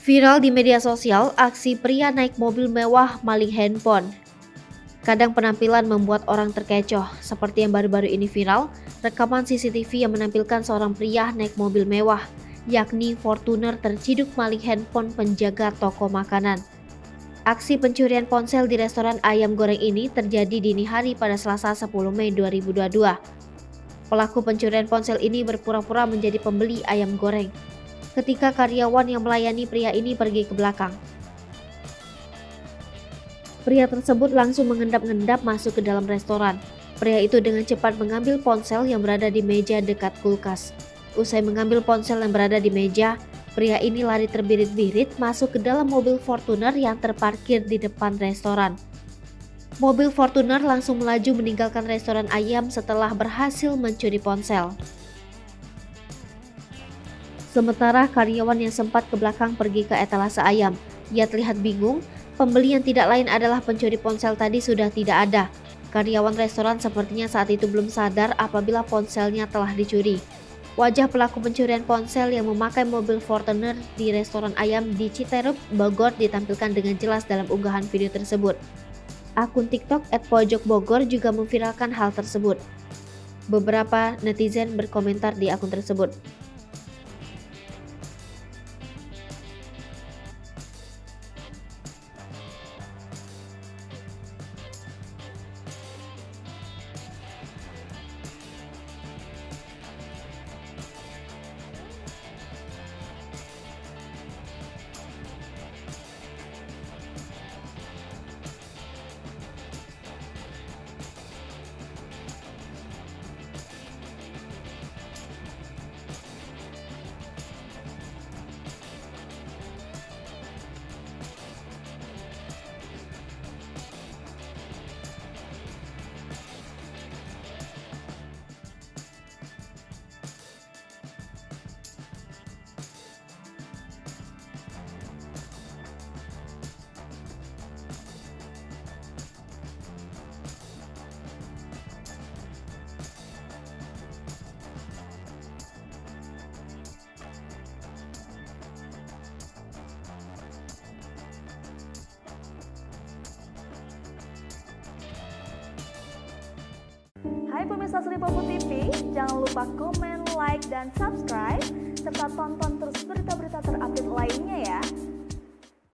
Viral di media sosial, aksi pria naik mobil mewah maling handphone. Kadang penampilan membuat orang terkecoh, seperti yang baru-baru ini viral, rekaman CCTV yang menampilkan seorang pria naik mobil mewah, yakni Fortuner terciduk maling handphone penjaga toko makanan. Aksi pencurian ponsel di restoran ayam goreng ini terjadi dini hari pada Selasa 10 Mei 2022. Pelaku pencurian ponsel ini berpura-pura menjadi pembeli ayam goreng ketika karyawan yang melayani pria ini pergi ke belakang. Pria tersebut langsung mengendap-endap masuk ke dalam restoran. Pria itu dengan cepat mengambil ponsel yang berada di meja dekat kulkas. Usai mengambil ponsel yang berada di meja, pria ini lari terbirit-birit masuk ke dalam mobil Fortuner yang terparkir di depan restoran. Mobil Fortuner langsung melaju meninggalkan restoran ayam setelah berhasil mencuri ponsel. Sementara karyawan yang sempat ke belakang pergi ke etalase ayam. Ia terlihat bingung, pembeli yang tidak lain adalah pencuri ponsel tadi sudah tidak ada. Karyawan restoran sepertinya saat itu belum sadar apabila ponselnya telah dicuri. Wajah pelaku pencurian ponsel yang memakai mobil Fortuner di restoran ayam di Citerup, Bogor ditampilkan dengan jelas dalam unggahan video tersebut. Akun TikTok @pojokbogor juga memviralkan hal tersebut. Beberapa netizen berkomentar di akun tersebut. Hai pemirsa Sri Popo TV, jangan lupa komen, like, dan subscribe, serta tonton terus berita-berita terupdate lainnya ya.